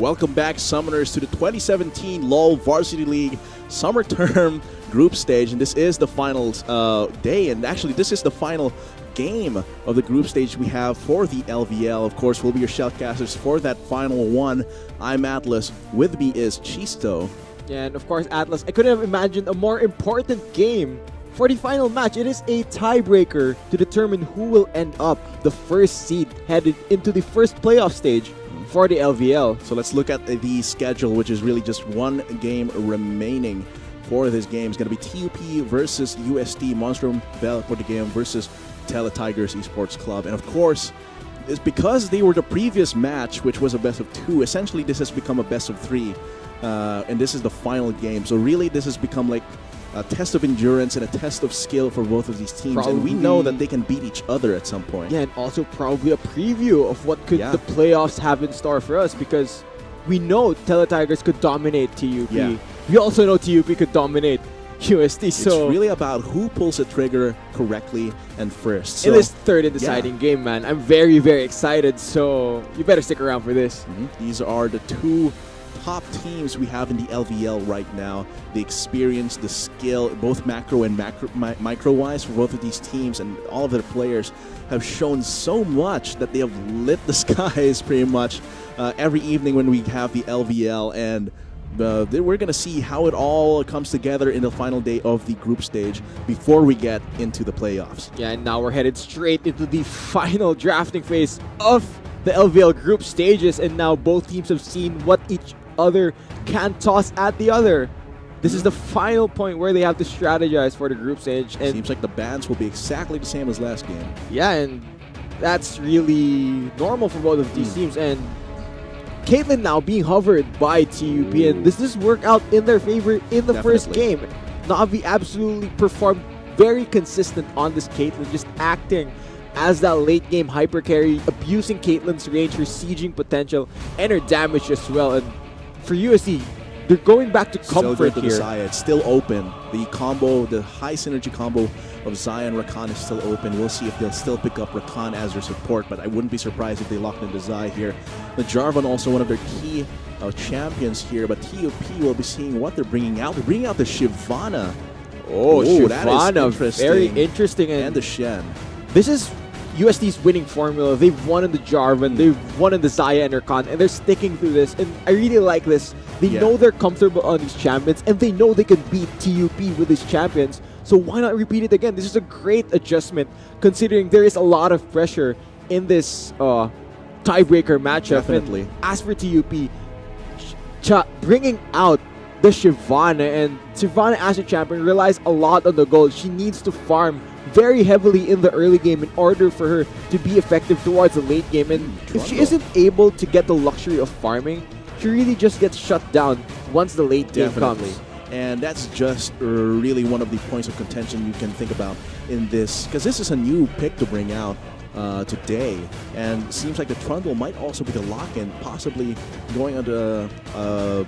Welcome back, Summoners, to the 2017 LoL Varsity League Summer Term Group Stage. And this is the final day, and actually this is the final game of the group stage we have for the LVL. Of course, we'll be your shoutcasters for that final one. I'm Atlas. With me is Chisto. Yeah, and of course, Atlas, I couldn't have imagined a more important game for the final match. It is a tiebreaker to determine who will end up the first seed headed into the first playoff stage for the LVL. So let's look at the schedule, which is really just one game remaining for this game. It's going to be TUP versus UST, Monstrum Bell for the game versus Tigers Esports Club. And of course, it's because they were the previous match, which was a best of 2. Essentially, this has become a best of 3. And this is the final game. So really, this has become like a test of endurance and a test of skill for both of these teams. Probably. And we know that they can beat each other at some point. Yeah, and also probably a preview of what could the playoffs have in store for us, because we know Tigers could dominate TUP. Yeah. We also know TUP could dominate UST. So it's really about who pulls the trigger correctly and first. So, in this third and deciding game, man, I'm very, very excited. So you better stick around for this. These are the two top teams we have in the LVL right now. The experience, the skill, both macro and micro-wise for both of these teams, and all of their players have shown so much that they have lit the skies pretty much every evening when we have the LVL. And we're going to see how it all comes together in the final day of the group stage before we get into the playoffs. Yeah, and now we're headed straight into the final drafting phase of the LVL group stages, and now both teams have seen what each other can toss at the other. This is the final point where they have to strategize for the group stage. And seems like the bans will be exactly the same as last game. Yeah, and that's really normal for both of these teams. And Caitlyn now being hovered by TUP, and this does work out in their favor in the first game. Na'Vi absolutely performed very consistent on this Caitlyn, just acting as that late game hyper carry, abusing Caitlyn's range, her sieging potential, and her damage as well. And for UST, they're going back to comfort here. It's still open. The combo, the high synergy combo of Xayah and Rakan is still open. We'll see if they'll still pick up Rakan as their support, but I wouldn't be surprised if they locked into Xayah here. The Jarvan, also one of their key champions here, but TUP will be seeing what they're bringing out. They're bringing out the Shyvana. Oh, Shyvana, that is interesting. Very interesting. And the Shen. This is UST's winning formula. They've won in the Jarvan, they've won in the Xayah and Rakan, and they're sticking through this. And I really like this. They know they're comfortable on these champions, and they know they can beat TUP with these champions. So why not repeat it again? This is a great adjustment, considering there is a lot of pressure in this tiebreaker matchup. Definitely. And as for TUP, bringing out the Shyvana, and Shyvana as a champion relies a lot on the gold. She needs to farm very heavily in the early game in order for her to be effective towards the late game. And if she isn't able to get the luxury of farming, she really just gets shut down once the late game comes. And that's just really one of the points of contention you can think about in this, because this is a new pick to bring out today, and it seems like the Trundle might also be the lock-in, possibly going on the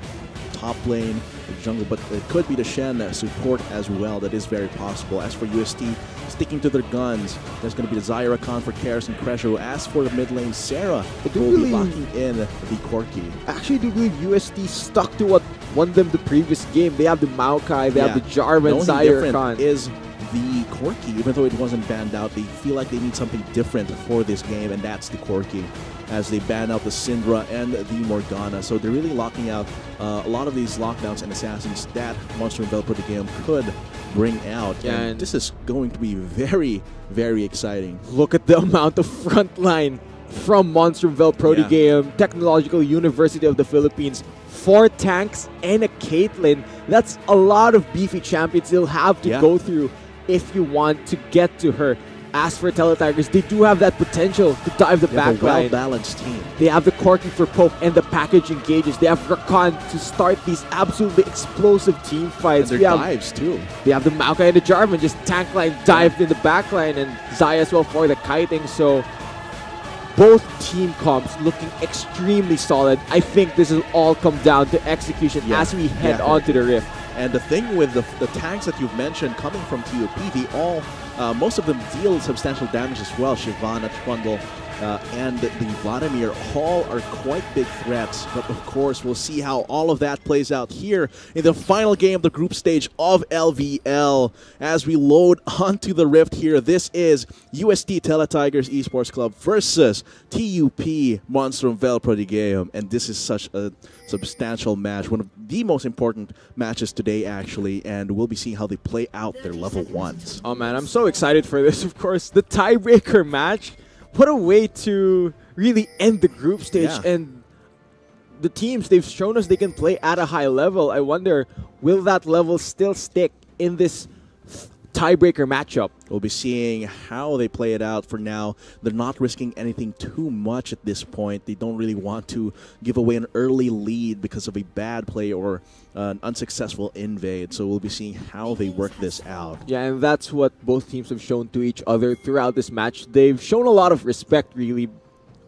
top lane, the jungle, but it could be the Shen support as well. That is very possible. As for UST, sticking to their guns, there's going to be the Xayah, Rakan for Karis and Kresho. As for the mid lane, Sarah will be locking in the Corki. I actually do believe UST stuck to what won them the previous game. They have the Maokai, they have the Jarvan, Xayah, Rakan. Is the Corki, even though it wasn't banned out, they feel like they need something different for this game, and that's the Corki, as they ban out the Syndra and the Morgana. So they're really locking out a lot of these lockdowns and assassins that Monstrum Bell for the game could bring out. Yeah, and this is going to be very, very exciting. Look at the amount of frontline from Monstrum Bell Game, Technological University of the Philippines. 4 tanks and a Caitlyn. That's a lot of beefy champions they'll have to go through if you want to get to her. As for Tigers, they do have that potential to dive the backline. A well-balanced team. They have the Corki for Poke and the package engages. They have Rakan to start these absolutely explosive team fights. And their dives too. They have the Maokai and the Jarvan, just tank line dived in the backline, and Xayah as well for the kiting. So both team comps looking extremely solid. I think this will all come down to execution as we head on to the Rift. And the thing with the tanks that you've mentioned coming from TUP, they all, most of them deal substantial damage as well. Shyvana, Trundle, and the Vladimir all are quite big threats. But of course, we'll see how all of that plays out here in the final game of the group stage of LVL. As we load onto the Rift here, this is UST Teletigers Esports Club versus TUP Monstrum Vel Prodigeum. And this is such a substantial match, one of the most important matches today, actually. And we'll be seeing how they play out their level 1s. Oh man, I'm so excited for this. Of course, the tiebreaker match. What a way to really end the group stage. Yeah. And the teams, they've shown us they can play at a high level. I wonder, will that level still stick in this tiebreaker matchup? We'll be seeing how they play it out. For now, they're not risking anything too much at this point. They don't really want to give away an early lead because of a bad play or an unsuccessful invade. So we'll be seeing how they work this out. Yeah, and that's what both teams have shown to each other throughout this match. They've shown a lot of respect, really,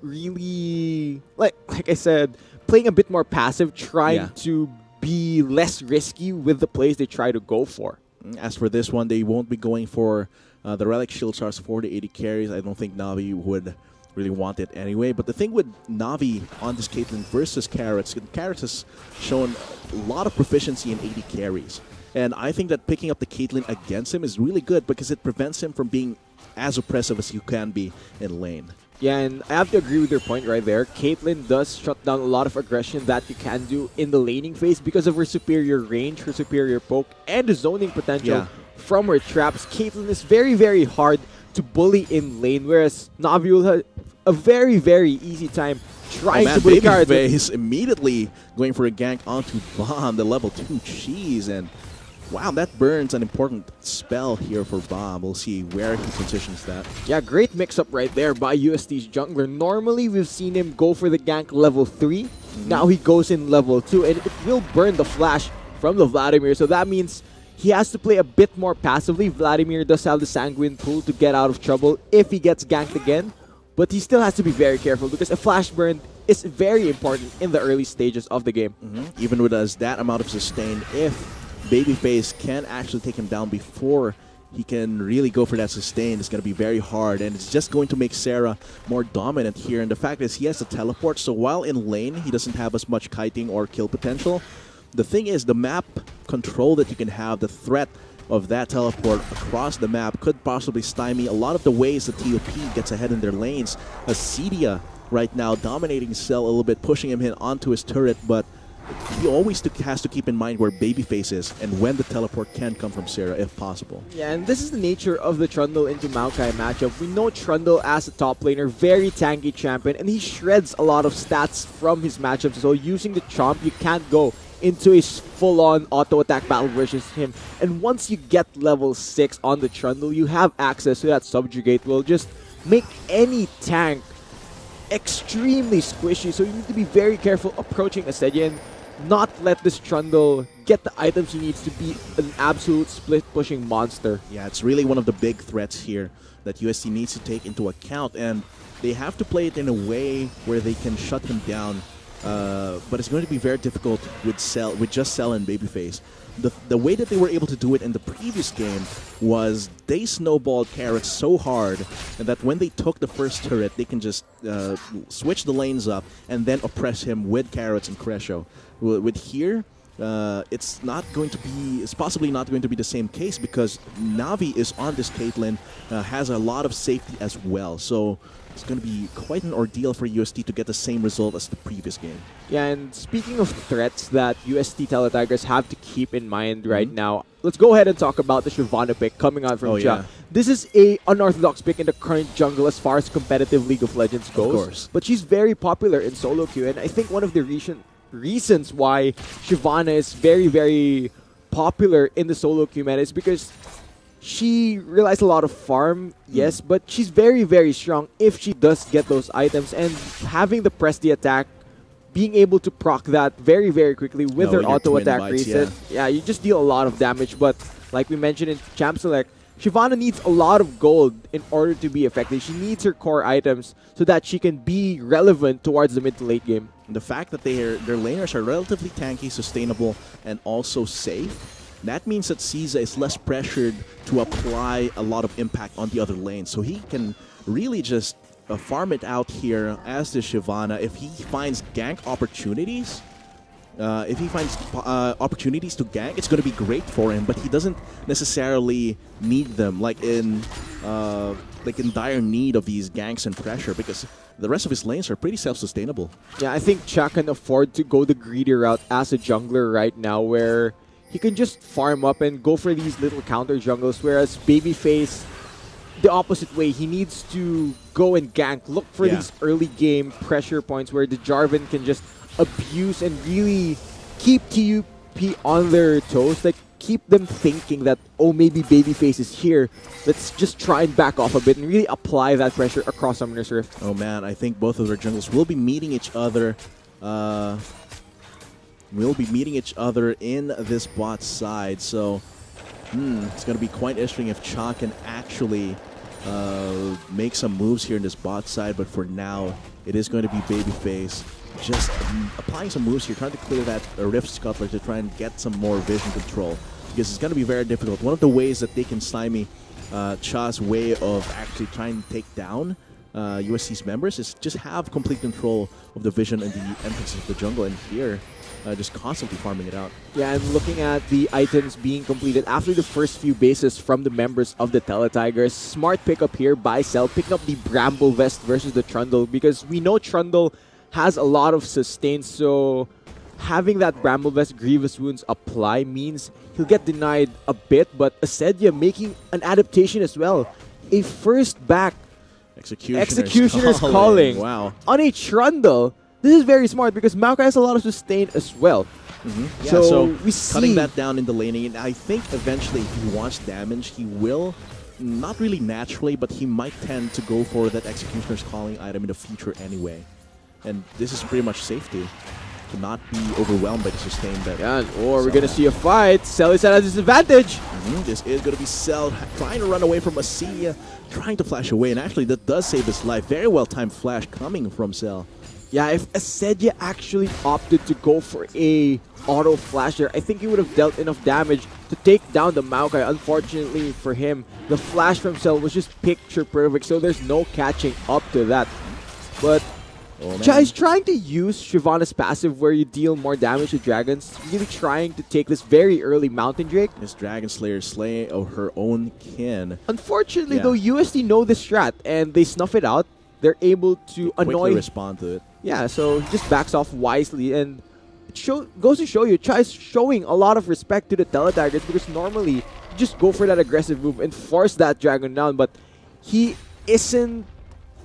like I said, playing a bit more passive, trying to be less risky with the plays they try to go for. As for this one, they won't be going for the Relic Shield Stars 40-80 carries. I don't think Navi would really want it anyway. But the thing with Navi on this Caitlyn versus Carrots, Carrots has shown a lot of proficiency in 80 carries. And I think that picking up the Caitlyn against him is really good because it prevents him from being as oppressive as you can be in lane. Yeah, and I have to agree with your point right there. Caitlyn does shut down a lot of aggression that you can do in the laning phase because of her superior range, her superior poke, and the zoning potential from her traps. Caitlyn is very, very hard to bully in lane, whereas Navi will have a very, very easy time trying to bully cards. Babyface immediately going for a gank onto Bomb, the level 2 cheese, and wow, that burns an important spell here for Bomb. We'll see where he positions that. Yeah, great mix-up right there by UST's jungler. Normally, we've seen him go for the gank level 3. Now he goes in level 2, and it will burn the flash from the Vladimir. So that means he has to play a bit more passively. Vladimir does have the Sanguine Pool to get out of trouble if he gets ganked again. But he still has to be very careful because a flash burn is very important in the early stages of the game. Even with that amount of sustain, if Babyface can actually take him down before he can really go for that sustain, it's going to be very hard, and it's just going to make Sarah more dominant here. And the fact is he has a teleport, so while in lane he doesn't have as much kiting or kill potential. The thing is, the map control that you can have, the threat of that teleport across the map could possibly stymie a lot of the ways that TUP gets ahead in their lanes. Acedia right now dominating Cell a little bit, pushing him in onto his turret, but he always has to keep in mind where Babyface is and when the teleport can come from Sarah, if possible. Yeah, and this is the nature of the Trundle into Maokai matchup. We know Trundle as a top laner, very tanky champion, and he shreds a lot of stats from his matchups. So using the Chomp, you can't go into a full-on auto-attack battle versus him. And once you get level 6 on the Trundle, you have access to that Subjugate. Will just make any tank extremely squishy. So you need to be very careful approaching Acedia and not let this Trundle get the items he needs to be an absolute split-pushing monster. Yeah, it's really one of the big threats here that UST needs to take into account, and they have to play it in a way where they can shut him down. But it's going to be very difficult with just Cell and Babyface. The way that they were able to do it in the previous game was they snowballed Carrots so hard that when they took the first turret, they can just switch the lanes up and then oppress him with Carrots and Crescio. With here, it's possibly not going to be the same case because Navi is on this Caitlyn, has a lot of safety as well. So it's going to be quite an ordeal for UST to get the same result as the previous game. Yeah, and speaking of threats that UST Teletigers have to keep in mind right now, let's go ahead and talk about the Shyvana pick coming out from Ja. This is a unorthodox pick in the current jungle as far as competitive League of Legends goes. Of course. But she's very popular in solo queue, and I think one of the reasons why Shyvana is very, very popular in the solo queue meta is because she relies a lot of farm, yes, but she's very, very strong if she does get those items. And having the press the attack, being able to proc that very, very quickly with her auto attack reset, you just deal a lot of damage. But like we mentioned in Champ Select, Shyvana needs a lot of gold in order to be effective. She needs her core items so that she can be relevant towards the mid to late game. The fact that their laners are relatively tanky, sustainable, and also safe that means that Caesar is less pressured to apply a lot of impact on the other lane. So he can really just farm it out here as the Shyvana. If he finds gank opportunities, to gank, it's going to be great for him, but he doesn't necessarily need them like in dire need of these ganks and pressure, because the rest of his lanes are pretty self-sustainable. Yeah, I think Cha can afford to go the greedy route as a jungler right now, where he can just farm up and go for these little counter jungles, whereas Babyface, the opposite way, he needs to go and gank, look for these early game pressure points where the Jarvan can just abuse and really keep TUP on their toes, like keep them thinking that, oh, maybe Babyface is here, let's just try and back off a bit and really apply that pressure across Summoner's Rift. Oh man, I think both of their jungles will be meeting each other. In this bot side, so it's going to be quite interesting if Cha can actually make some moves here in this bot side, but for now, it is going to be Babyface just applying some moves here, trying to clear that Rift Scuttler to try and get some more vision control, because it's going to be very difficult. One of the ways that they can stymie Cha's way of actually trying to take down UST's members is just have complete control of the vision and the entrance of the jungle, and here just constantly farming it out. Yeah, and looking at the items being completed after the first few bases from the members of the Teletigers. Smart pickup here by Cell, picking up the Bramble Vest versus the Trundle, because we know Trundle has a lot of sustain, so having that Bramble Vest Grievous Wounds apply means he'll get denied a bit, but Asedia making an adaptation as well. A first back Executioner's calling. Wow. On a Trundle. This is very smart because Maokai has a lot of sustain as well. Yeah, so we cutting that down in the laning, and I think eventually if he wants damage, he will, not really naturally, but he might tend to go for that Executioner's Calling item in the future anyway. And this is pretty much safety to not be overwhelmed by the sustain that. Yeah, or we're going to see a fight. Cell is at a disadvantage. This is going to be Cell trying to run away from Asedia, trying to flash away, and actually that does save his life. Very well-timed flash coming from Cell. Yeah, if Asedia actually opted to go for a auto flash there, I think he would have dealt enough damage to take down the Maokai. Unfortunately for him, the flash from Cell was just picture perfect, so there's no catching up to that. But Cha is trying to use Shyvana's passive where you deal more damage to dragons, really trying to take this very early Mountain Drake. This Dragon Slayer slaying of her own kin. Unfortunately though, UST know this strat and they snuff it out. They're able to quickly respond to it. Yeah, so he just backs off wisely, and it goes to show you, Cha is showing a lot of respect to the Teletigers, because normally you just go for that aggressive move and force that dragon down, but he isn't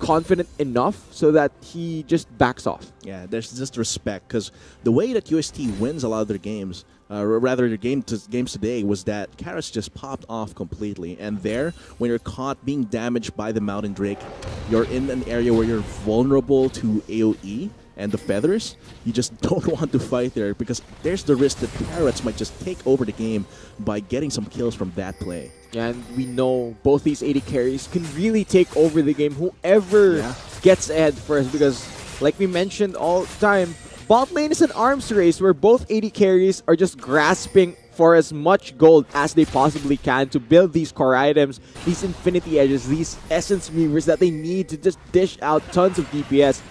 confident enough so that he just backs off. Yeah, there's just respect, because the way that UST wins a lot of their games, rather their games today, was that Carrots just popped off completely. And there, when you're caught being damaged by the Mountain Drake, you're in an area where you're vulnerable to AoE and the feathers. You just don't want to fight there, because there's the risk that Carrots might just take over the game by getting some kills from that play. Yeah, and we know both these AD carries can really take over the game. Whoever gets ahead first, because like we mentioned all the time, bot lane is an arms race where both AD carries are just grasping for as much gold as they possibly can to build these core items, these infinity edges, these essence reavers that they need to just dish out tons of DPS.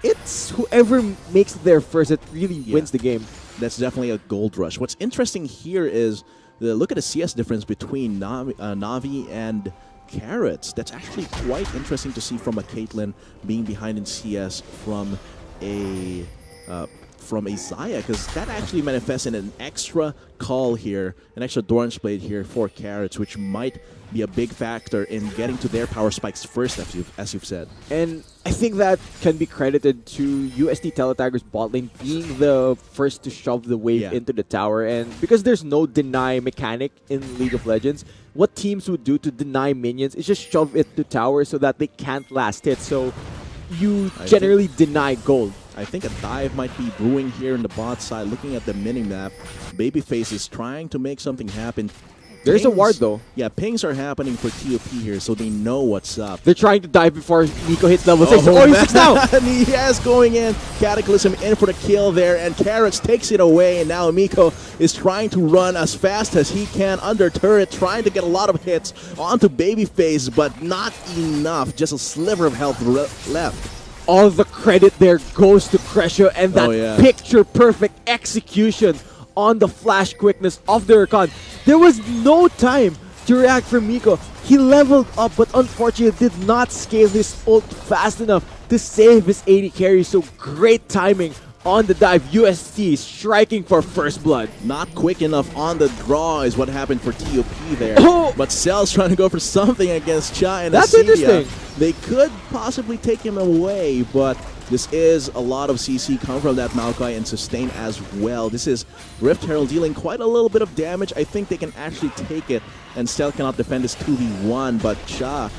It's whoever makes it there first that really wins the game. That's definitely a gold rush. What's interesting here is look at the CS difference between Na'Vi and Carrots. That's actually quite interesting to see from a Caitlyn being behind in CS from a Xayah, because that actually manifests in an extra call here, an extra Doran's Blade here for Carrots, which might be a big factor in getting to their power spikes first, as you've said. And I think that can be credited to UST Teletigers bot lane being the first to shove the wave into the tower. And because there's no deny mechanic in League of Legends, what teams would do to deny minions is just shove it to tower so that they can't last hit. So you generally deny gold. I think a dive might be brewing here in the bot side. Looking at the mini-map, Babyface is trying to make something happen. There's a ward though. Yeah, pings are happening for TUP here, so they know what's up. They're trying to dive before Miko hits level 6. Oh, he's 6 now! And he has going in. Cataclysm in for the kill there, and Carrots takes it away, and now Miko is trying to run as fast as he can under turret, trying to get a lot of hits onto Babyface, but not enough. Just a sliver of health left. All the credit there goes to Crescio and that picture-perfect execution on the flash quickness of the Rakan. There was no time to react from Miko. He leveled up, but unfortunately did not scale his ult fast enough to save his AD carry. So great timing on the dive. UST striking for first blood. Not quick enough on the draw is what happened for TUP there. Oh! But Cell's trying to go for something against Cha and That's Acedia. interesting. They could possibly take him away, but this is a lot of CC come from that Maokai and sustain as well. This is Rift Herald dealing quite a little bit of damage. I think they can actually take it, and Cell cannot defend this 2v1, but Cha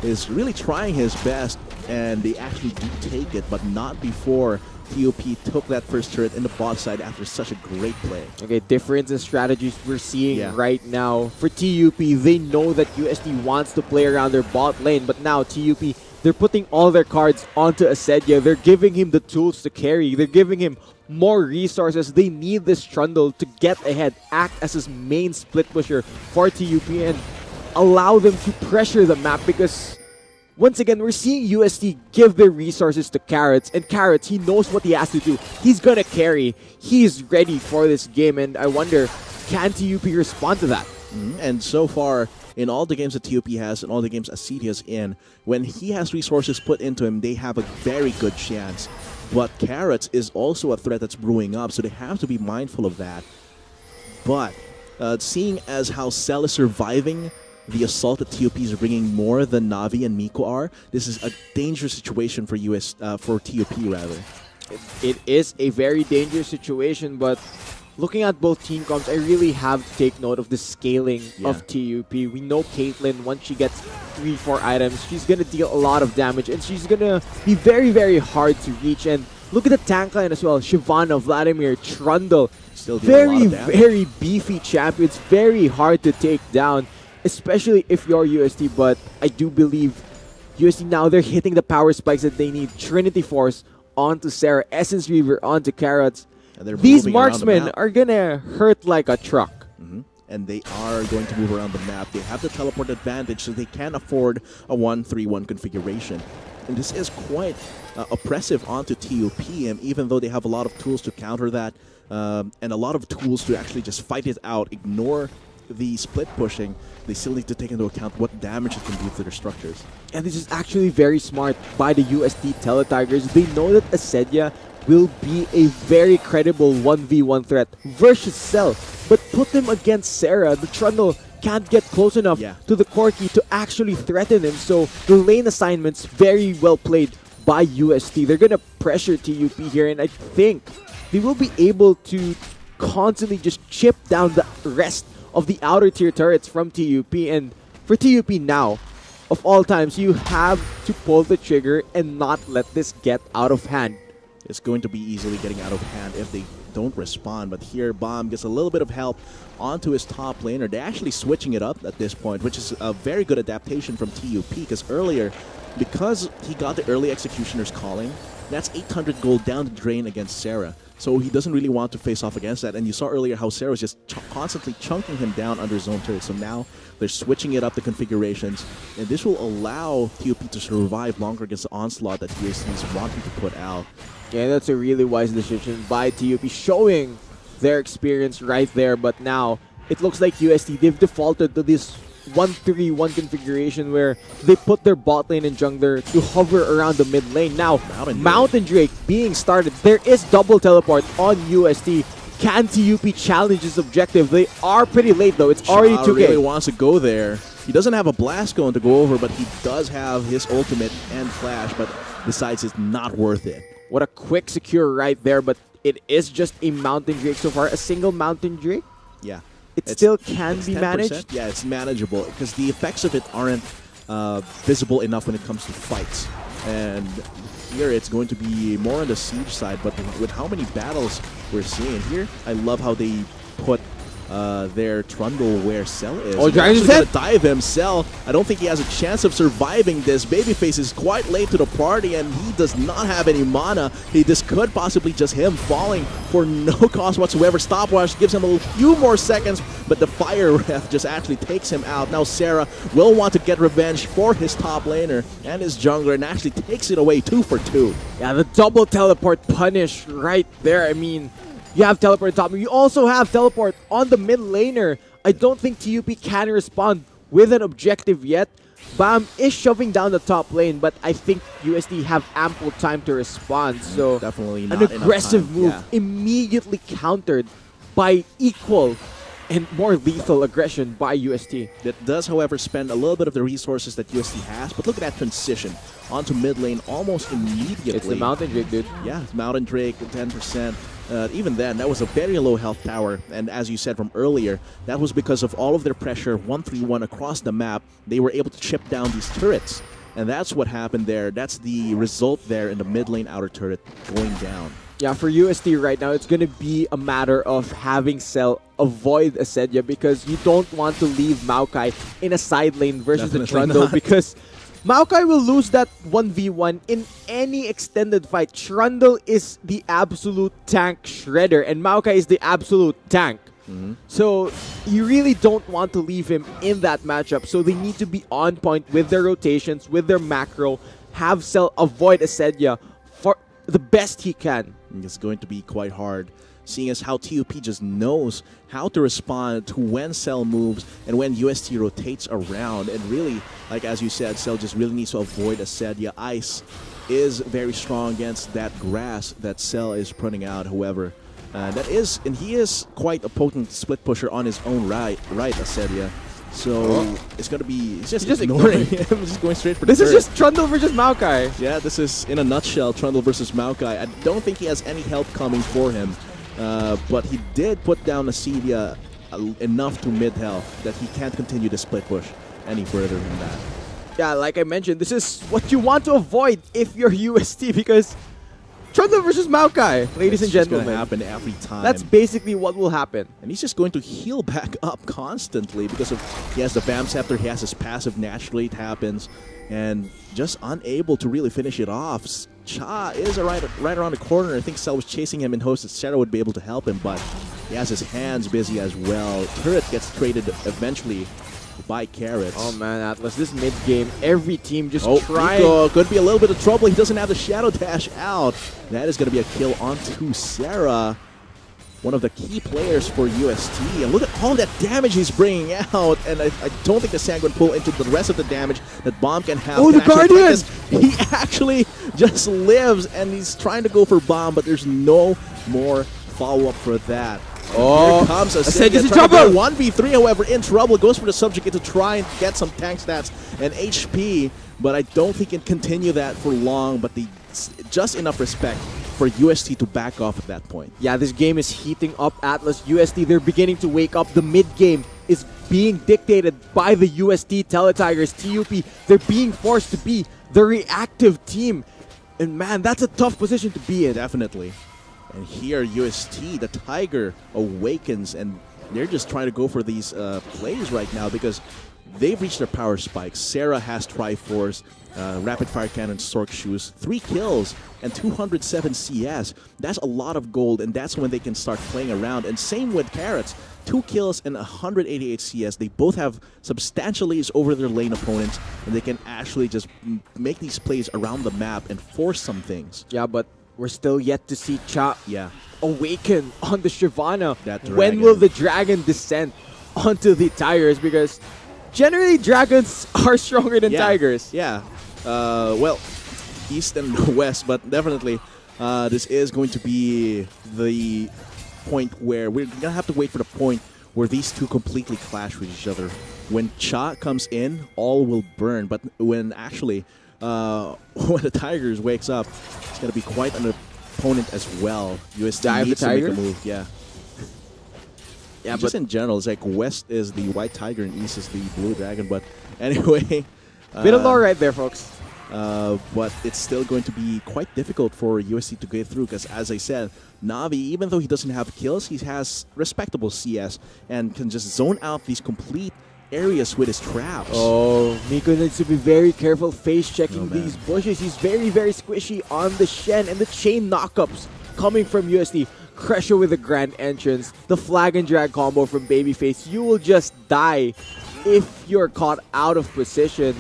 is really trying his best, and they actually do take it, but not before TUP took that first turret in the bot side after such a great play. Okay, difference in strategies we're seeing right now. For TUP, they know that UST wants to play around their bot lane, but now TUP, they're putting all their cards onto Acedia. They're giving him the tools to carry. They're giving him more resources. They need this Trundle to get ahead, act as his main split pusher for TUP, and allow them to pressure the map, because once again, we're seeing UST give their resources to Carrots, and Carrots, he knows what he has to do. He's gonna carry. He's ready for this game, and I wonder, can TUP respond to that? And so far, in all the games that TUP has and all the games Acedia is in, when he has resources put into him, they have a very good chance. But Carrots is also a threat that's brewing up, so they have to be mindful of that. But seeing as how Cell is surviving the assault that TUP is bringing more than Navi and Miko are, this is a dangerous situation for for TUP rather. It is a very dangerous situation, but looking at both team comps, I really have to take note of the scaling of TUP. We know Caitlyn, once she gets 3-4 items, she's going to deal a lot of damage, and she's going to be very, very hard to reach. And look at the tank line as well. Shyvana, Vladimir, Trundle. Still very, very beefy champions. Very hard to take down, especially if you're UST. But I do believe UST now, they're hitting the power spikes that they need. Trinity Force onto Sarah, Essence Reaver onto Carrots. These marksmen are gonna hurt like a truck. And they are going to move around the map. They have the teleport advantage, so they can afford a 1-3-1 configuration. And this is quite oppressive onto TUP, and even though they have a lot of tools to counter that, and a lot of tools to actually just fight it out, ignore the split pushing, they still need to take into account what damage it can do to their structures. And this is actually very smart by the UST Teletigers. They know that Acedia will be a very credible 1v1 threat versus Cell, but put them against Sarah. The Trundle can't get close enough to the Corki to actually threaten him, so the lane assignments very well played by UST. They're gonna pressure TUP here, and I think they will be able to constantly just chip down the rest of the outer tier turrets from TUP. And for TUP now, of all times, you have to pull the trigger and not let this get out of hand. It's going to be easily getting out of hand if they don't respond. But here, Bomb gets a little bit of help onto his top laner. They're actually switching it up at this point, which is a very good adaptation from TUP, because earlier, because he got the early Executioner's calling, that's 800 gold down the drain against Sarah. So he doesn't really want to face off against that. And you saw earlier how Sarah was just constantly chunking him down under zone turret. So now they're switching it up, the configurations. And this will allow TUP to survive longer against the onslaught that UST is wanting to put out. Yeah, that's a really wise decision by TUP, showing their experience right there. But now it looks like UST, they've defaulted to this 1-3-1 configuration where they put their bot lane and jungler to hover around the mid lane. Now, Mountain Drake being started. There is double teleport on UST. Can TUP challenge this objective? They are pretty late though. It's already 2K. Really wants to go there. He doesn't have a blast going to go over, but he does have his ultimate and flash, but decides it's not worth it. What a quick secure right there, but it is just a Mountain Drake so far. A single Mountain Drake? Yeah. It still can be 10%? Managed? Yeah, it's manageable because the effects of it aren't visible enough when it comes to fights. And here it's going to be more on the siege side, but with how many battles we're seeing here, I love how they put their Trundle where Cell is. Oh, Dragon's gonna dive him. Cell, I don't think he has a chance of surviving this. Babyface is quite late to the party, and he does not have any mana. This could possibly just him falling for no cost whatsoever. Stopwatch gives him a few more seconds, but the Fire Breath just actually takes him out. Now Sarah will want to get revenge for his top laner and his jungler, and actually takes it away 2 for 2. Yeah, the double teleport punish right there. I mean, you have teleport top. You also have teleport on the mid laner. I don't think TUP can respond with an objective yet. Bam is shoving down the top lane, but I think UST have ample time to respond. So definitely not an aggressive time. move immediately countered by equal and more lethal aggression by UST. That does, however, spend a little bit of the resources that UST has, but look at that transition onto mid lane almost immediately. It's the Mountain Drake, dude. Yeah, it's Mountain Drake, 10%. Even then, that was a very low health tower, and as you said from earlier, that was because of all of their pressure, 1-3-1 across the map. They were able to chip down these turrets, and that's what happened there. That's the result there in the mid lane outer turret going down. Yeah, for UST right now, it's going to be a matter of having Cell avoid Asedia because you don't want to leave Maokai in a side lane versus the Trundle because Maokai will lose that 1v1 in any extended fight. Trundle is the absolute tank shredder, and Maokai is the absolute tank. So you really don't want to leave him in that matchup. So they need to be on point with their rotations, with their macro, have Cell avoid Asedia for the best he can. It's going to be quite hard, seeing as how TUP just knows how to respond to when Cell moves and when UST rotates around. And really, like as you said, Cell just really needs to avoid Asedia. Ice is very strong against that grass that Cell is putting out, however. And he is quite a potent split pusher on his own right, Asedia. So it's going to be, he's just ignoring him, just going straight for the This is just Trundle versus Maokai. Yeah, this is, in a nutshell, Trundle versus Maokai. I don't think he has any help coming for him, but he did put down Asedia enough to mid-health that he can't continue the split push any further than that. Yeah, like I mentioned, this is what you want to avoid if you're UST because Trundle versus Maokai, ladies and gentlemen. It's going to happen every time. That's basically what will happen. And he's just going to heal back up constantly because of he has the Bam Scepter, he has his passive naturally, it happens, and just unable to really finish it off. Cha is right around the corner. I think Cell was chasing him in hopes that Sarah would be able to help him, but he has his hands busy as well. Turret gets traded eventually by Carrots. Oh man, Atlas, this mid game, every team just trying. Nico could be a little bit of trouble. He doesn't have the Shadow Dash out. That is going to be a kill onto Sarah, one of the key players for UST. And look at all that damage he's bringing out. And I don't think the Sanguine pull into the rest of the damage that Bomb can have. Oh, the Guardian! He actually just lives, and he's trying to go for Bomb, but there's no more follow-up for that. Oh, here comes Asedia's in trouble. trouble. 1v3, however, in trouble. Goes for the subjugate to try and get some tank stats and HP, but I don't think he can continue that for long. But just enough respect for UST to back off at that point. Yeah, this game is heating up, Atlas. UST, they're beginning to wake up. The mid game is being dictated by the UST Teletigers. TUP, they're being forced to be the reactive team. And man, that's a tough position to be in. Definitely. And here, UST, the Tiger, awakens, and they're just trying to go for these plays right now because they've reached their power spikes. Sarah has Triforce, Rapid Fire Cannon, Stork Shoes, 3 kills, and 207 CS. That's a lot of gold, and that's when they can start playing around. And same with Carrots, 2 kills and 188 CS. They both have substantial leads over their lane opponents, and they can actually just make these plays around the map and force some things. Yeah, but we're still yet to see Cha awaken on the Shyvana. When will the dragon descend onto the Tigers? Because generally dragons are stronger than tigers. Yeah. Well, east and west, but definitely this is going to be the point where we're going to have to wait for the point where these two completely clash with each other. When Cha comes in, all will burn. But when actually when the Tigers wakes up, it's going to be quite an opponent as well. UST needs to make a move. Yeah, just in general, it's like West is the White Tiger and East is the Blue Dragon. But anyway, bit of lore right there, folks. but it's still going to be quite difficult for UST to get through because, as I said, Navi, even though he doesn't have kills, he has respectable CS and can just zone out these complete areas with his traps. Oh, Miko needs to be very careful face checking these bushes. He's very, very squishy on the Shen, and the chain knockups coming from UST. Crusher with a grand entrance, the flag and drag combo from Babyface. You will just die if you're caught out of position.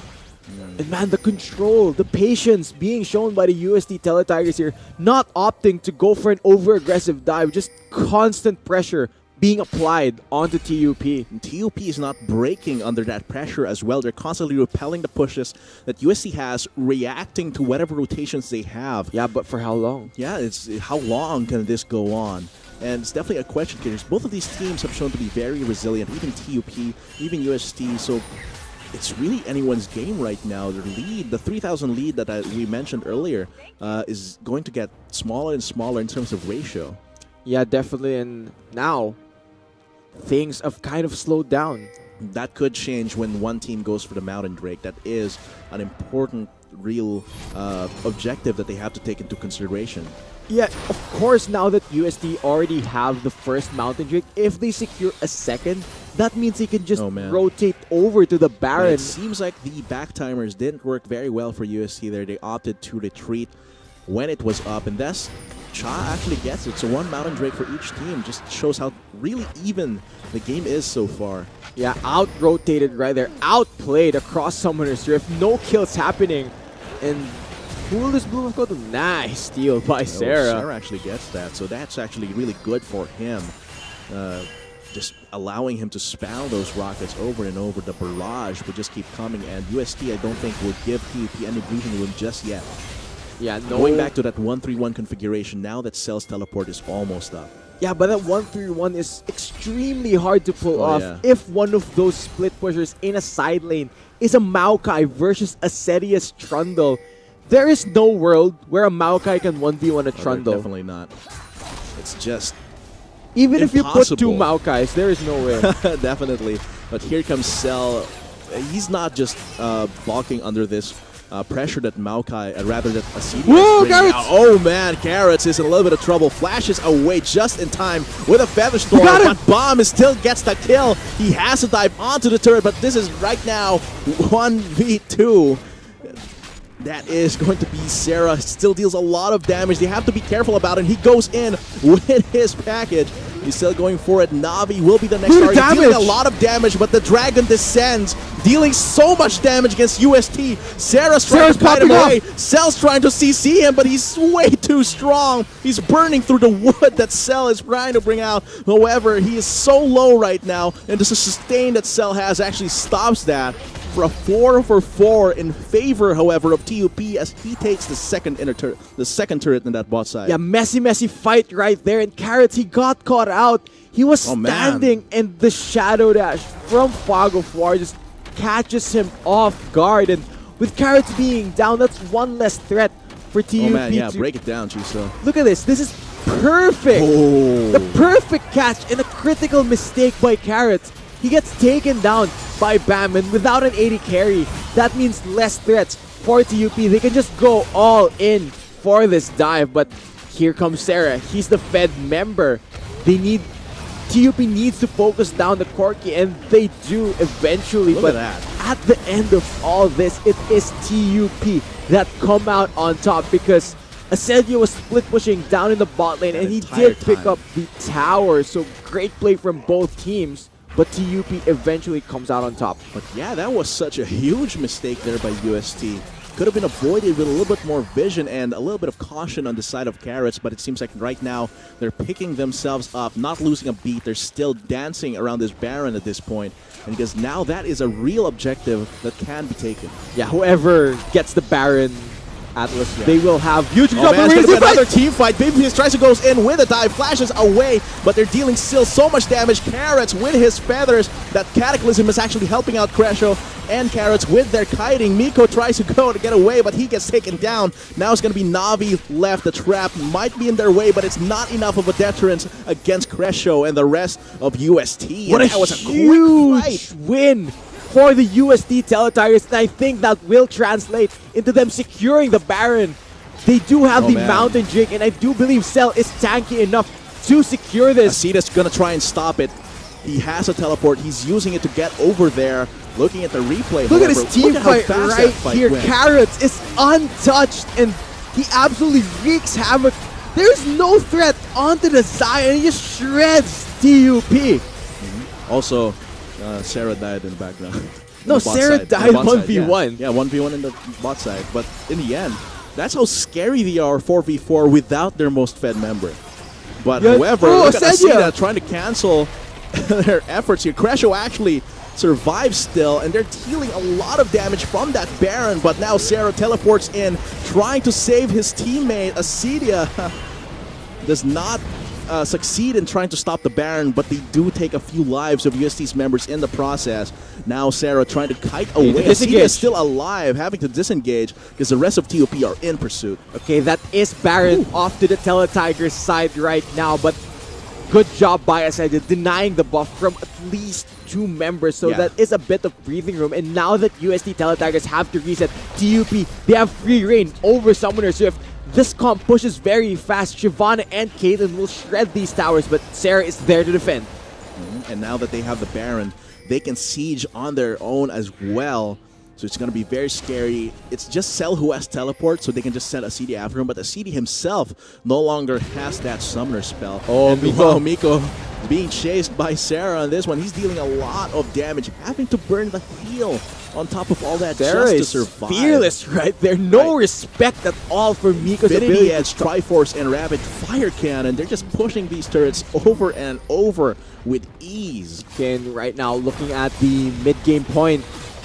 And man, the control, the patience being shown by the UST Teletigers here, not opting to go for an over-aggressive dive, just constant pressure being applied onto TUP. And TUP is not breaking under that pressure as well. They're constantly repelling the pushes that UST has, reacting to whatever rotations they have. Yeah, but for how long? Yeah, it's how long can this go on? And it's definitely a question because both of these teams have shown to be very resilient, even TUP, even UST, so it's really anyone's game right now. Their lead, the 3,000 lead that we mentioned earlier, is going to get smaller and smaller in terms of ratio. Yeah, definitely, and now things have kind of slowed down. That could change when one team goes for the Mountain Drake. That is an important, real objective that they have to take into consideration. Yeah, of course, now that UST already have the first Mountain Drake, if they secure a second, that means they can just rotate over to the Baron. But it seems like the back timers didn't work very well for UST there. They opted to retreat when it was up, and thus Cha actually gets it. So one Mountain Drake for each team just shows how really even the game is so far. Yeah, out-rotated right there, outplayed across Summoner's Rift, no kills happening, and who will this blue go to? Nice steal by Sarah. Sarah actually gets that, so that's actually really good for him. Just allowing him to spam those rockets over and over. The barrage will just keep coming, and UST I don't think will give TUP any breathing room just yet. Yeah, no. Going back to that 1-3-1 configuration, now that Cell's teleport is almost up. Yeah, but that 1-3-1 is extremely hard to pull off if one of those split pushers in a side lane is a Maokai versus a Setius Trundle. There is no world where a Maokai can 1v1 a Trundle. Definitely not. It's just even impossible. If you put two Maokais, there is no way. Definitely. But here comes Cell. He's not just balking under this pressure that Maokai, rather that Acidi is bringing out. Oh man, Carrots is in a little bit of trouble. Flashes away just in time with a Feather Storm, but Bomb still gets the kill. He has to dive onto the turret, but this is right now 1v2. That is going to be Sarah. Still deals a lot of damage. They have to be careful about it. He goes in with his package. He's still going for it. Navi will be the next target. Dealing a lot of damage, but the Dragon descends, dealing so much damage against UST. Sarah's trying to fight him away. Cell's trying to CC him, but he's way too strong. He's burning through the wood that Cell is trying to bring out. However, he is so low right now, and the sustain that Cell has actually stops that. For a 4-for-4 in favor, however, of TUP as he takes the second turret in that bot side. Yeah, messy fight right there. And Carrots, he got caught out. He was standing, and the Shadow Dash from Fog of War just catches him off guard. And with Carrots being down, that's one less threat for TUP. Oh man, yeah, break it down, Chiso. Look at this. This is perfect. Oh. The perfect catch and a critical mistake by Carrots. He gets taken down by Bam, and without an 80 carry, that means less threats for TUP. They can just go all in for this dive, but here comes Sarah. He's the Fed member. TUP needs to focus down the Corki, and they do eventually. Look but at that. At the end of all this, it is TUP that come out on top because Asedio was split pushing down in the bot lane, and he did pick up the tower. So great play from both teams. But TUP eventually comes out on top. But yeah, that was such a huge mistake there by UST. Could have been avoided with a little bit more vision and a little bit of caution on the side of Carrots, but it seems like right now they're picking themselves up, not losing a beat. They're still dancing around this Baron at this point, and because now that is a real objective that can be taken. Yeah, whoever gets the Baron Atlas, they will have huge another team fight. Babyface tries to go in with a dive, flashes away, but they're dealing still so much damage. Carrots with his feathers. That Cataclysm is actually helping out Cresho and Carrots with their kiting. Miko tries to go to get away, but he gets taken down. Now it's going to be Navi left. The trap might be in their way, but it's not enough of a deterrent against Cresho and the rest of UST. What a huge win for the UST Teletigers, and I think that will translate into them securing the Baron. They do have the Mountain Drake, and I do believe Cell is tanky enough to secure this. Aceita's gonna try and stop it. He has a teleport. He's using it to get over there. Looking at the replay, look at his team fight right here. Carrots is untouched, and he absolutely wreaks havoc. There's no threat onto the side, and he just shreds TUP. Also, Sarah died in the background. No, Sarah died 1v1. Yeah, 1v1 in the bot side. But in the end, that's how scary they are 4v4 without their most fed member. But however, look at Aceita trying to cancel their efforts here. Cresho actually survives still, and they're dealing a lot of damage from that Baron, but now Sarah teleports in, trying to save his teammate. Aceita does not succeed in trying to stop the Baron, but they do take a few lives of UST's members in the process. Now Sarah trying to kite away. Aceita is still alive, having to disengage because the rest of TUP are in pursuit. Okay, that is Baron off to the Teletigers side right now, but good job by Aceita denying the buff from at least 2 members, so that is a bit of breathing room. And now that UST Teletigers have to reset TUP, they have free reign over Summoners. So if this comp pushes very fast, Shyvana and Caitlyn will shred these towers, but Sarah is there to defend. And now that they have the Baron, they can siege on their own as well. So it's going to be very scary. It's just Cell who has teleport, so they can just send Aceita after him. But Aceita himself no longer has that summoner spell. Oh, Miko being chased by Sarah on this one. He's dealing a lot of damage, having to burn the heal on top of all that Sarah just to survive. Fearless right there. No respect at all for Miko's ability. Edge, Triforce, and Rapid Fire Cannon. They're just pushing these turrets over and over with ease. And right now, looking at the mid-game point,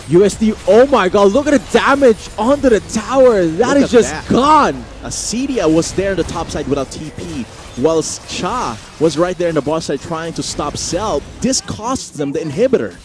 UST, oh my god, look at the damage onto the tower. That is just gone. Aceita was there in the top side without TP, whilst Cha was right there in the bottom side trying to stop Cell. This costs them the inhibitor.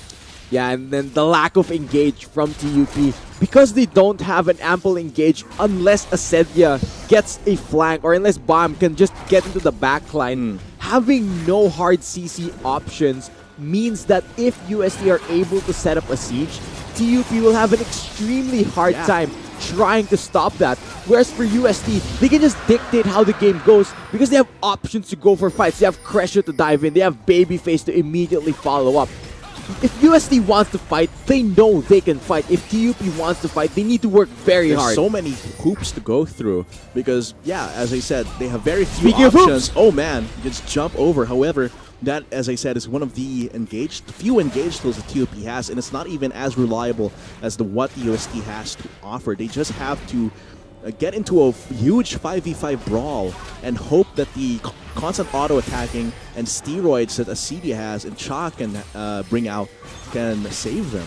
Yeah, and then the lack of engage from TUP. Because they don't have an ample engage unless Acedia gets a flank or unless Bomb can just get into the backline. Having no hard CC options means that if UST are able to set up a siege, TUP will have an extremely hard time trying to stop that. Whereas for UST, they can just dictate how the game goes because they have options to go for fights. They have Cresho to dive in. They have Babyface to immediately follow up. If UST wants to fight, they know they can fight. If TUP wants to fight, they need to work very hard. There's so many hoops to go through because, yeah, as I said, they have very few options. Oh man, you just jump over. However, that, as I said, is one of the few engaged tools that TUP has, and it's not even as reliable as what UST has to offer. They just have to get into a huge 5v5 brawl and hope that the constant auto-attacking and steroids that Acedia has and Cha can bring out can save them.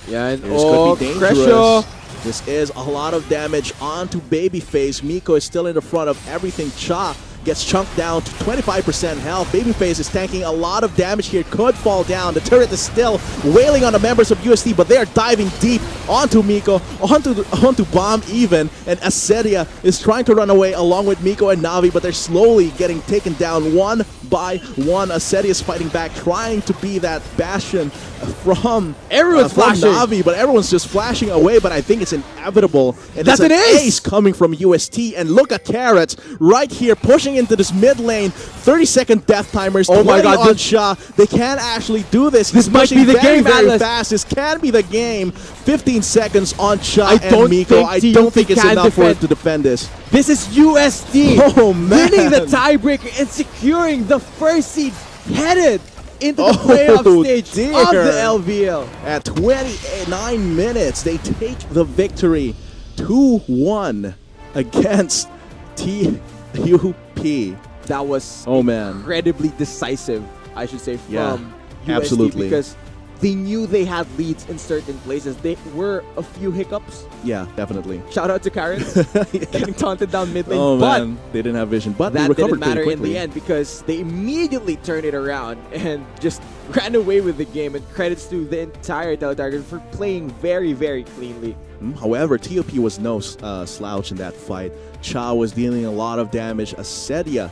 Yeah, and this could be dangerous. Cresho. This is a lot of damage onto Babyface. Miko is still in the front of everything. Cha gets chunked down to 25% health. Babyface is tanking a lot of damage here. Could fall down. The turret is still wailing on the members of UST, but they are diving deep onto Miko, onto Bomb even, and Acedia is trying to run away along with Miko and Navi, but they're slowly getting taken down one by one. Acedia is fighting back, trying to be that bastion from Navi, but everyone's just flashing away, but I think it's inevitable. And that's an ace coming from UST, and look at Carrots right here pushing into this mid lane. 30-second death timers. Oh my god, on Sha. They can actually do this. This might be the game, very fast. This can be the game. 15 seconds on Sha and Miko. I don't think it's enough for it to defend this. This is UST winning the tiebreaker and securing the first seed, headed into the playoff stage of the LVL. At 29 minutes, they take the victory 2-1 against TUP. That was incredibly decisive, I should say, from UST because they knew they had leads in certain places. There were a few hiccups. Yeah, definitely. Shout out to Karen getting taunted down mid lane. Oh man, they didn't have vision, but that they recovered didn't matter pretty in quickly. the end because they immediately turned it around and just ran away with the game. And credits to the entire Teletigers for playing very, very cleanly. However, TUP was no slouch in that fight. Cha was dealing a lot of damage. Acedia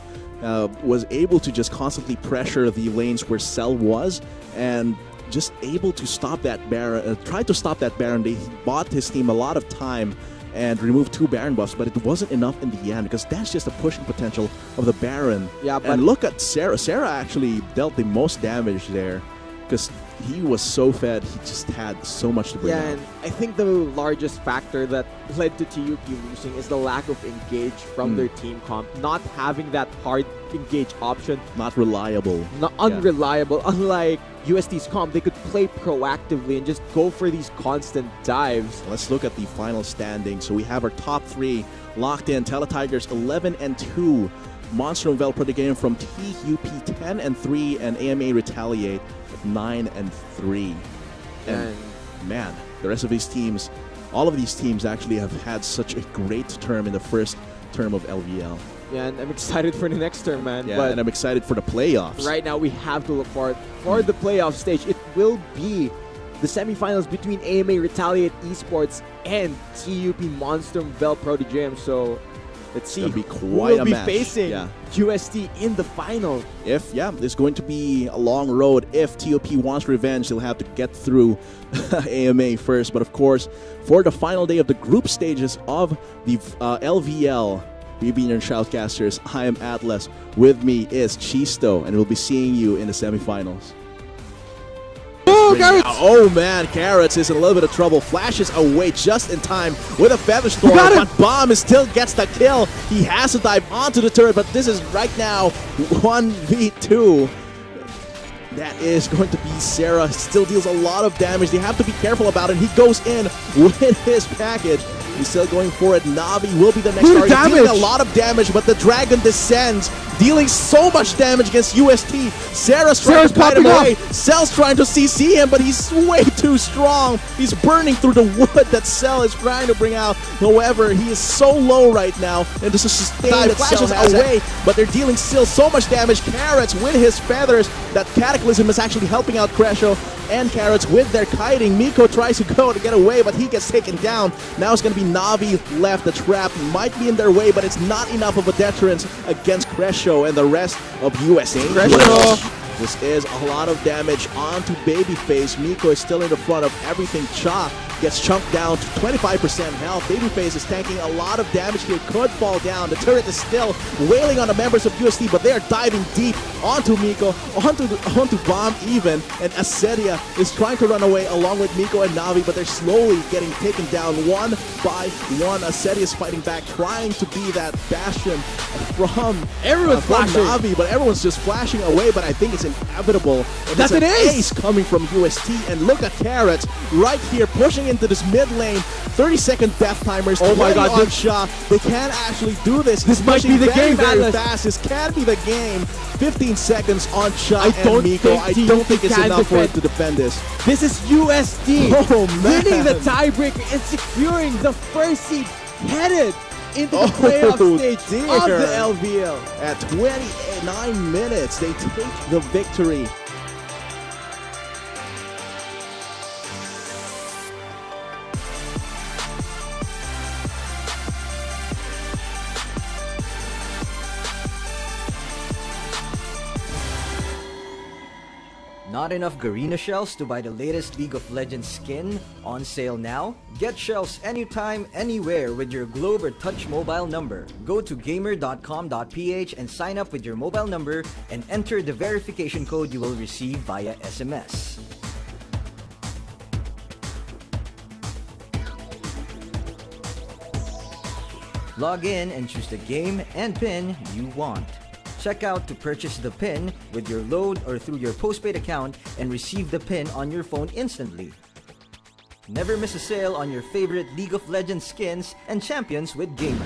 was able to just constantly pressure the lanes where Cell was, and just able to stop that Baron, tried to stop that Baron. They bought his team a lot of time and removed 2 Baron buffs, but it wasn't enough in the end because that's just the pushing potential of the Baron. Yeah, but and look at Sarah. Sarah actually dealt the most damage there because he was so fed. He just had so much to bring out. and I think the largest factor that led to TUP losing is the lack of engage from their team comp. Not having that hard engage option. Not reliable. Not unreliable. Unlike UST's comp, they could play proactively and just go for these constant dives. Let's look at the final standing. So we have our top 3 locked in. Teletigers 11-2. Monster Vel Game from TUP 10-3, and AMA Retaliate at 9-3. And man, the rest of these teams, all of these teams actually have had such a great term in the first term of LVL. Yeah, and I'm excited for the next term, man. Yeah, but and I'm excited for the playoffs. right now, we have to look forward for the playoff stage. It will be the semifinals between AMA Retaliate Esports and TUP Monster Vel Protégame. So let's see be who quite will a be match. facing Yeah. UST in the final. It's going to be a long road. If TUP wants revenge, they'll have to get through AMA first. But of course, for the final day of the group stages of the LVL, BB and Shoutcasters, I am Atlas. With me is Chisto, and we'll be seeing you in the semifinals. Oh, Carrots! Oh man, Carrots is in a little bit of trouble. Flashes away just in time with a Feather Storm, got him! but Bomb still gets the kill. He has to dive onto the turret, but this is right now 1v2. That is going to be Sarah. Still deals a lot of damage. They have to be careful about it. He goes in with his package. He's still going for it. Navi will be the next target. Dealing a lot of damage, but the Dragon descends, dealing so much damage against UST. Sarah's trying to fight him away. Cell's trying to CC him, but he's way too strong. He's burning through the wood that Cell is trying to bring out. However, he is so low right now, and this is sustained. Flashes away, but they're dealing still so much damage. Carrots with his feathers. That Cataclysm is actually helping out Cresho and Carrots with their kiting. Miko tries to go to get away, but he gets taken down. Now it's going to be Navi left. The trap might be in their way, but it's not enough of a deterrent against Cresho and the rest of USA. Cresho! This is a lot of damage onto Babyface. Miko is still in the front of everything. Cha gets chunked down to 25% health. Babyface is tanking a lot of damage here. Could fall down. The turret is still wailing on the members of UST, but they are diving deep onto Miko, onto Bomb even. And Acedia is trying to run away along with Miko and Navi, but they're slowly getting taken down one by one. Acedia is fighting back, trying to be that bastion from Navi, but everyone's just flashing away. But I think it's inevitable. And that's an ace coming from UST. And look at Carrots right here pushing into this mid lane. 30-second death timers. Oh my god, on shot. They can actually do this. This might be the game, very fast. This can be the game. 15 seconds on shot and Miko. I don't think it's enough for it to defend this. This is UST winning the tiebreaker and securing the first seed, headed into the playoff stage of the LVL. At 29 minutes, they take the victory. Not enough Garena shells to buy the latest League of Legends skin? On sale now? Get shells anytime, anywhere with your Globe or Touch mobile number. Go to gamer.com.ph and sign up with your mobile number and enter the verification code you will receive via SMS. Log in and choose the game and pin you want. Check out to purchase the pin with your load or through your postpaid account and receive the pin on your phone instantly. Never miss a sale on your favorite League of Legends skins and champions with Gamer.